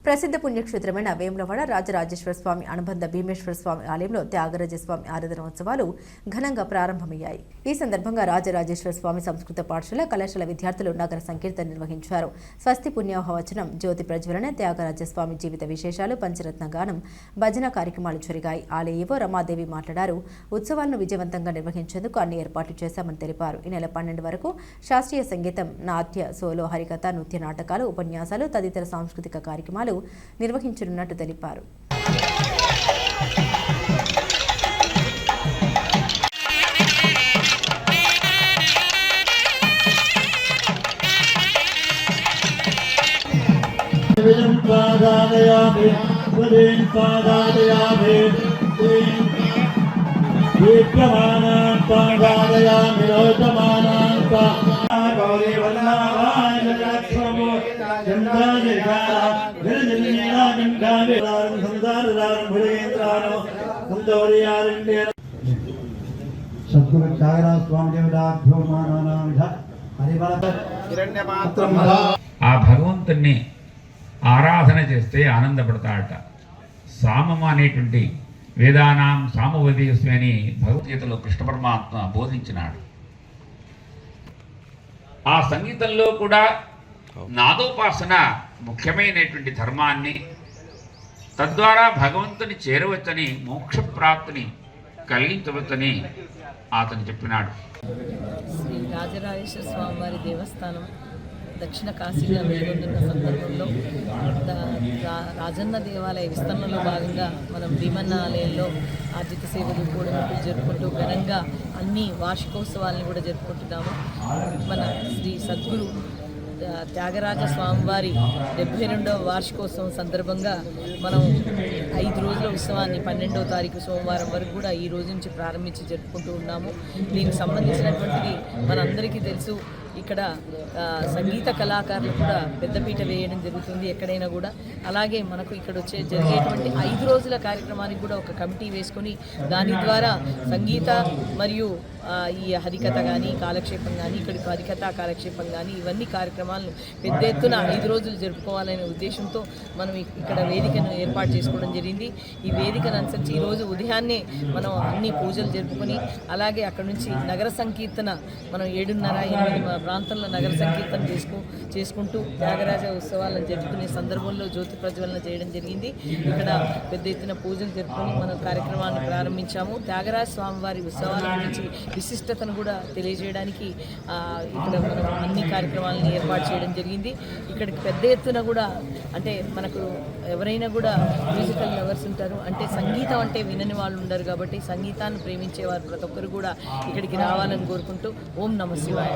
ప్రసిద్ధ పుణ్యక్షేత్రమైన వేములవాడ రాజరాజేశ్వర స్వామి అనుబంధ భీమేశ్వర స్వామి ఆలయంలో త్యాగరాజ స్వామి ఆరాధనోత్సవాలు ఘనంగా ప్రారంభమయ్యాయి. ఈ సందర్భంగా రాజరాజేశ్వర స్వామి సంస్కృత పాఠశాల కళాశాల విద్యార్థులు నగర సంకీర్తన నిర్వహించారు. స్వస్తి పుణ్యాహవచనం, జ్యోతి ప్రజ్వలన, త్యాగరాజ స్వామి జీవిత విశేషాలు, పంచరత్న గానం, భజన కార్యక్రమాలు జరిగాయి. ఆలయ ఈవో రమాదేవి మాట్లాడారు. ఉత్సవాలను విజయవంతంగా నిర్వహించేందుకు అన్ని ఏర్పాట్లు చేశామని తెలిపారు. ఈ నెల 12 వరకు శాస్త్రీయ సంగీతం, నాట్య, సోలో, హరికథ, నృత్య నాటకాలు, ఉపన్యాసాలు తదితర సాంస్కృతిక కార్యక్రమాలు నిర్వహించనున్నట్టు తెలిపారు. सद्गुरु त्यागराज स्वामी ఆ భగవంతుణ్ణి ఆరాధన చేస్తే ఆనందపడతాడట. సామము అనేటువంటి వేదానాం సామవేదస్మి అని భగవద్గీతలో కృష్ణ పరమాత్మ బోధించినాడు. ఆ సంగీతంలో కూడా నాదోపాసన ముఖ్యమైనటువంటి ధర్మాన్ని, తద్వారా భగవంతుని చేరవచ్చని, మోక్షప్రాప్తిని కలిగించవచ్చని అతను చెప్పినాడు. శ్రీ రాజరాజేశ్వర స్వామివారి దేవస్థానం దక్షిణ కాశీగా వెలుగొందున్న సందర్భంలో రాజన్న దేవాలయ విస్తరణలో భాగంగా మనం భీమన్న ఆలయంలో ఆర్జిత సేవలు కూడా జరుపుకుంటూ ఘనంగా అన్ని వార్షికోత్సవాలను కూడా జరుపుకుంటున్నాము. మన శ్రీ సద్గురు త్యాగరాజ స్వామివారి 72వ వార్షికోత్సవం సందర్భంగా మనం 5 రోజుల ఉత్సవాన్ని 12వ తారీఖు సోమవారం వరకు కూడా ఈ రోజు నుంచి ప్రారంభించి జరుపుకుంటూ ఉన్నాము. దీనికి సంబంధించినటువంటిది మనందరికీ తెలుసు. ఇక్కడ సంగీత కళాకారులు కూడా పెద్దపీట వేయడం జరుగుతుంది ఎక్కడైనా కూడా. అలాగే మనకు ఇక్కడ జరిగేటువంటి 5 రోజుల కార్యక్రమానికి కూడా ఒక కమిటీ వేసుకొని దాని ద్వారా సంగీత మరియు ఈ హరికథ కానీ, కాలక్షేపం కానీ, ఇక్కడికి హరికథ, కాలక్షేపం కానీ ఇవన్నీ కార్యక్రమాలను పెద్ద ఎత్తున 5 రోజులు జరుపుకోవాలనే ఉద్దేశంతో మనం ఇక్కడ వేదికను ఏర్పాటు చేసుకోవడం జరిగింది. ఈ వేదికను అనుసరించి ఈరోజు ఉదయాన్నే మనం అన్ని పూజలు జరుపుకొని, అలాగే అక్కడ నుంచి నగర సంకీర్తన మనం 7:30-8 ప్రాంతంలో నగర సంకీర్తన చేసుకుంటూ త్యాగరాజ ఉత్సవాలను జరుపుకునే సందర్భంలో జ్యోతి ప్రజ్వలన చేయడం జరిగింది. ఇక్కడ పెద్ద ఎత్తున పూజలు జరుపుకొని మనం కార్యక్రమాన్ని ప్రారంభించాము. త్యాగరాజ స్వామివారి ఉత్సవాల గురించి విశిష్టతను కూడా తెలియజేయడానికి ఇక్కడ మనం అన్ని కార్యక్రమాలను ఏర్పాటు చేయడం జరిగింది. ఇక్కడికి పెద్ద ఎత్తున కూడా అంటే మనకు ఎవరైనా కూడా మ్యూజికల్ లవర్స్ ఉంటారు, అంటే సంగీతం అంటే వినని వాళ్ళు ఉండరు. కాబట్టి సంగీతాన్ని ప్రేమించేవారు ప్రతి ఒక్కరు కూడా ఇక్కడికి రావాలని కోరుకుంటూ ఓం నమః శివాయ.